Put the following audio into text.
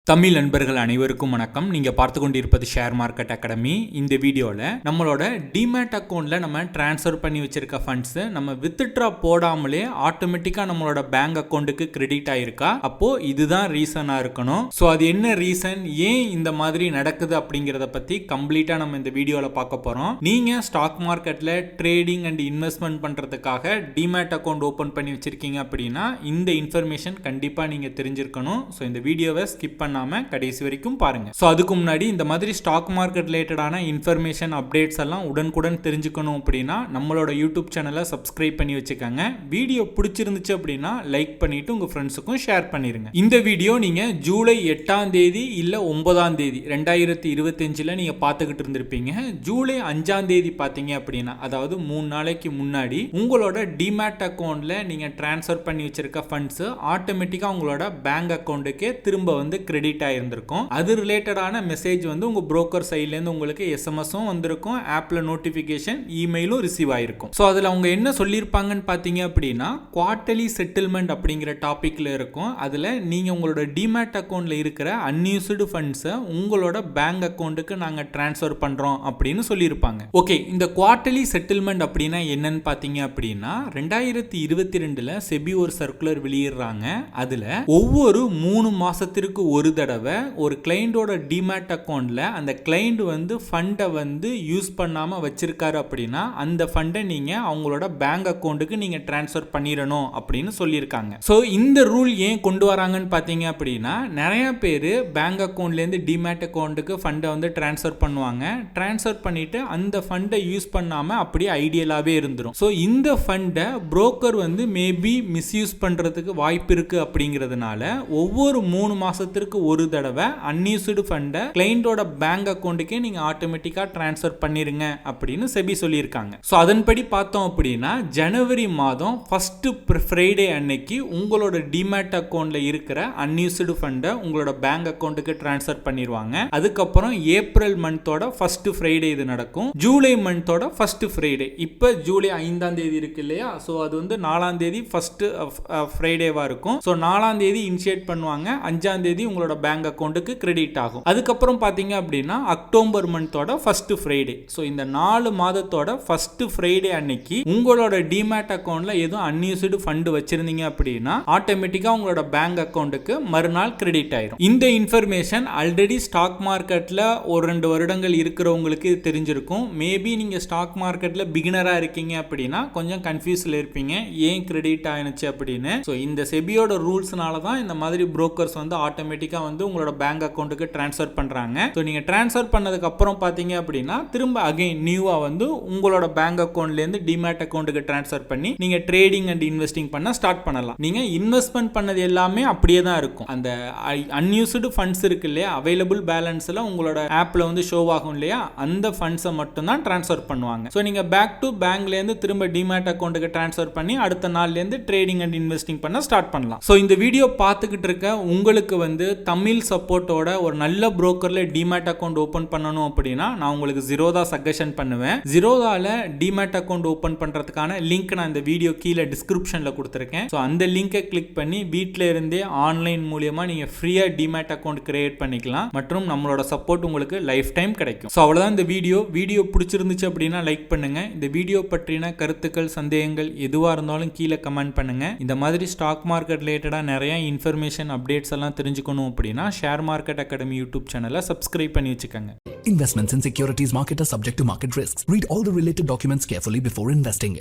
தமிழ் நண்பர்கள் அனைவருக்கும் வணக்கம். நீங்கள் பார்த்து கொண்டிருப்பது ஷேர் மார்க்கெட் அகாடமி. இந்த வீடியோவில் நம்மளோட டிமேட் அக்கௌண்ட்டில் நம்ம ட்ரான்ஸ்ஃபர் பண்ணி வச்சிருக்க ஃபண்ட்ஸு நம்ம வித்ட்ரா போடாமலே ஆட்டோமேட்டிக்காக நம்மளோட பேங்க் அக்கௌண்ட்டுக்கு கிரெடிட் ஆகிருக்கா? அப்போது இதுதான் ரீசனாக இருக்கணும். ஸோ அது என்ன ரீசன், ஏன் இந்த மாதிரி நடக்குது அப்படிங்கிறத பற்றி கம்ப்ளீட்டாக நம்ம இந்த வீடியோவில் பார்க்க போகிறோம். நீங்கள் ஸ்டாக் மார்க்கெட்டில் ட்ரேடிங் அண்ட் இன்வெஸ்ட்மெண்ட் பண்ணுறதுக்காக டிமேட் அக்கௌண்ட் ஓப்பன் பண்ணி வச்சுருக்கீங்க அப்படின்னா இந்த இன்ஃபர்மேஷன் கண்டிப்பாக நீங்கள் தெரிஞ்சிருக்கணும். ஸோ இந்த வீடியோவை ஸ்கிப் பண்ணாம கடைசி வரைக்கும் பாருங்க. சோ அதுக்கு முன்னாடி இந்த மாதிரி ஸ்டாக் மார்க்கெட் ரிலேட்டடான இன்ஃபர்மேஷன் அப்டேட்ஸ் எல்லாம் உடனுக்குடன் தெரிஞ்சுக்கணும் அப்படின்னா நம்மளோட யூடியூப் சேனலை சப்ஸ்கிரைப் பண்ணி வச்சுக்கோங்க. வீடியோ பிடிச்சிருந்துச்சு அப்படின்னா லைக் பண்ணிட்டு உங்க ஃப்ரெண்ட்ஸுக்கும் ஷேர் பண்ணிருங்க. இந்த வீடியோ நீங்க ஜூலை 8ஆம் தேதி இல்ல 9ஆம் தேதி 2025ல நீங்க பார்த்துக்கிட்டு இருந்திருப்பீங்க. ஜூலை 5ஆம் தேதி பார்த்தீங்க அப்படின்னா, அதாவது 3 நாளைக்கு முன்னாடி உங்களோட டிமேட் அக்கௌண்ட்ல நீங்க டிரான்ஸ்ஃபர் பண்ணி வச்சிருக்க ஃபண்ட்ஸ் ஆட்டோமேட்டிக்கா உங்களோட பேங்க் அக்கௌண்ட்டுக்கு திரும்ப வந்து கிரெடிட் ஆயிருந்திருக்கும். அது ரிலேட்டடான மெசேஜ் வந்து உங்க புரோக்கர் சைட்ல இருந்து உங்களுக்கு எஸ்எம்எஸும் வந்திருக்கும், ஆப்ல நோட்டிபிகேஷன், இமெயிலும் ரிசீவ் ஆயிருக்கும். ஸோ அதில் அவங்க என்ன சொல்லியிருப்பாங்கன்னு பார்த்தீங்க அப்படின்னா, குவார்ட்டர்லி செட்டில்மெண்ட் அப்படிங்கிற டாபிக்ல இருக்கும். அதில் நீங்க உங்களோட டிமேட் அக்கௌண்ட்ல இருக்கிற அன்யூஸ்டு ஃபண்ட்ஸை உங்களோட பேங்க் அக்கௌண்ட்டுக்கு நாங்கள் டிரான்ஸ்ஃபர் பண்றோம் அப்படின்னு சொல்லியிருப்பாங்க. ஓகே, இந்த குவார்ட்டர்லி செட்டில்மெண்ட் அப்படின்னா என்னன்னு பார்த்தீங்க அப்படின்னா 2022ல செபி ஒரு சர்க்குலர் வெளியிடுறாங்க. அதுல ஒவ்வொரு 3 மாசத்திற்கு ஒரு தடவை ஒரு கிளைண்டோட டிமேட் அக்கௌண்ட்ல அந்த கிளைண்ட் வந்து ஃபண்டை வந்து யூஸ் பண்ணாம வச்சிருக்காரு அப்படின்னா அந்த ஃபண்டை நீங்க அவங்களோட பேங்க் அக்கௌண்ட்டுக்கு நீங்க டிரான்ஸ்ஃபர் பண்ணிடணும் அப்படின்னு சொல்லியிருக்காங்க. ஸோ இந்த ரூல் ஏன் கொண்டு வராங்கன்னு பார்த்தீங்க அப்படின்னா, நிறைய பேர் பேங்க் அக்கௌண்ட்ல இருந்து டிமேட் அக்கௌண்ட்டுக்கு ஃபண்டை வந்து டிரான்ஸ்ஃபர் பண்ணுவாங்க. டிரான்ஸ்ஃபர் பண்ணிட்டு அந்த ஃபண்டை யூஸ் பண்ணாம அப்படியே ஐடியலாவே இருந்துரும். ஸோ இந்த ஃபண்டை புரோக்கர் வந்து மேபி மிஸ்யூஸ் பண்றதுக்கு வாய்ப்பு இருக்கு. அப்படிங்கிறதுனால ஒவ்வொரு 3 மாசத்திற்கு ஒரு தடவை அன்யூஸ்டு ஃபண்டை கிளைண்டோட பேங்க் அக்கௌண்ட்டுக்கே நீங்க ஆட்டோமேட்டிக்கா டிரான்ஸ்ஃபர் பண்ணிருங்க அப்படின்னு செபி சொல்லியிருக்காங்க. ஸோ அதன்படி பார்த்தோம் அப்படின்னா ஜனவரி மாதம் ஃபர்ஸ்ட் ஃப்ரைடே அன்னைக்கு உங்களோட டிமேட் அக்கௌண்ட்ல இருக்கிற அன்யூஸ்டு ஃபண்டை உங்களோட பேங்க் அக்கௌண்ட்டுக்கு டிரான்ஸ்ஃபர் பண்ணிடுவாங்க. அதுக்கப்புறம் ஏப்ரல் மந்தோட ஃபர்ஸ்ட் ஃப்ரைடே இது நடக்கும். ஜூலை மந்தோட ஃபர்ஸ்ட் ஃப்ரைடே, இப்போ ஜூலை 5ஆம் தேதி இருக்கு இல்லையா? ஸோ அது வந்து 4ஆம் தேதி ஃபர்ஸ்ட் ஃப்ரைடேவா இருக்கும். ஸோ 4ஆம் தேதி இனிஷியேட் பண்ணுவாங்க, 5ஆம் தேதி உங்களோட பேங்க் அக்கௌண்ட்டுக்கு கிரெடிட் ஆகும். அதுக்கப்புறம் பாத்தீங்க அப்படின்னா அக்டோபர் மந்தோட ஃபர்ஸ்ட் ஃப்ரைடே. ஸோ இந்த 4 மாதத்தோட ஃபர்ஸ்ட் ஃப்ரைடே அன்னைக்கு உங்களோட டிமேட் அக்கௌண்ட்ல எதுவும் அன்யூஸ்டு ஃபண்ட் வச்சிருந்தீங்க அப்படின்னா ஆட்டோமேட்டிக்கா உங்களோட பேங்க் அக்கௌண்ட்டுக்கு மறுநாள் கிரெடிட் ஆயிரும். இந்த இன்ஃபர்மேஷன் ஆல்ரெடி ஸ்டாக் மார்க்கெட்ல ஒரு 2 வருடங்கள் இருக்கிறவங்களுக்கு தெரிஞ்சிருக்கும். மேபி நீங்க ஸ்டாக் மார்க்கெட்ல பிகினரா இருக்கீங்க அப்படின்னா கொஞ்சம் கன்ஃபியூஸ்ல இருப்பீங்க, ஏன் கிரெடிட் ஆயிடுச்சு அப்படின்னு. ஸோ இந்த செபியோட ரூல்ஸ்னால தான் இந்த மாதிரி புரோக்கர்ஸ் வந்து ஆட்டோமேட்டிக்கா வந்து உங்களோட பேங்க் அக்கௌண்ட்டுக்கு ட்ரான்ஸ்ஃபர் பண்றாங்க. ஸோ நீங்க ட்ரான்ஸ்ஃபர் பண்ணதுக்கு அப்புறம் பாத்தீங்க அப்படின்னா திரும்ப அகைன் நியூவா வந்து உங்களோட பேங்க் அக்கௌண்ட்ல இருந்து டிமேட் அக்கௌண்ட்டுக்கு ட்ரான்ஸ்ஃபர் பண்ணி நீங்க ட்ரேடிங் அண்ட் இன்வெஸ்டிங் பண்ண ஸ்டார்ட் பண்ணலாம். நீங்க இன்வெஸ்ட்மெண்ட் பண்ணது எல்லாமே அப்படியே தான் இருக்கும். அந்த அன்யூஸ்டு ஃபண்ட்ஸ் இருக்கு இல்லையா, அவைலபிள் பேலன்ஸ்ல உங்களோட ஆப்ல வந்து ஷோ ஆகும் இல்லையா, அந்த ஃபண்ட்ஸை மட்டும் தான் ட்ரான்ஸ்ஃபர் பண்ணுவாங்க. ஸோ நீங்க பேக் டு பேங்க்ல இருந்து திரும்ப டிமேட் அக்கௌண்ட்டுக்கு ட்ரான்ஸ்ஃபர் பண்ணி அடுத்த நாள்ல இருந்து ட்ரேடிங் அண்ட் இன்வெஸ்டிங் பண்ண ஸ்டார்ட் பண்ணலாம். ஸோ இந்த வீடியோ பார்த்துக்கிட்டு இருக்க உங்களுக்கு வந்து தமிழ் சப்போர்ட்டோட ஒரு நல்ல புரோக்கர்ல டிமேட் அக்கௌண்ட் ஓபன் பண்ணணும் அப்படின்னா நான் உங்களுக்கு ஜீரோதா சஜஷன் பண்ணுவேன். ஜீரோதால டிமேட் அக்கௌண்ட் ஓபன் பண்றதுக்கான லிங்க் நான் இந்த வீடியோ கீழே டிஸ்கிரிப்ஷன்ல கொடுத்திருக்கேன். ஸோ அந்த லிங்கை கிளிக் பண்ணி வீட்டில இருந்தே ஆன்லைன் மூலமா நீங்க ஃப்ரீயா டிமேட் அக்கௌண்ட் கிரியேட் பண்ணிக்கலாம் மற்றும் நம்மளோட சப்போர்ட் உங்களுக்கு லைஃப் டைம் கிடைக்கும். ஸோ அவ்வளவுதான் இந்த வீடியோ பிடிச்சிருந்துச்சு அப்படின்னா லைக் பண்ணுங்க. இந்த வீடியோ பற்றின கருத்துக்கள், சந்தேகங்கள் எதுவாக இருந்தாலும் கீழே கமெண்ட் பண்ணுங்க. இந்த மாதிரி ஸ்டாக் மார்க்கெட் ரிலேட்டடா நிறைய இன்ஃபர்மேஷன் அப்டேட்ஸ் எல்லாம் தெரிஞ்சுக்கணும் அப்படின்னா ஷேர் மார்க்கெட் அகாடமி யூடியூப் சேனலை சப்ஸ்கிரைப் பண்ணி வச்சுக்கோங்க. Investments in securities market are subject to market risks. Read all the related documents carefully before investing.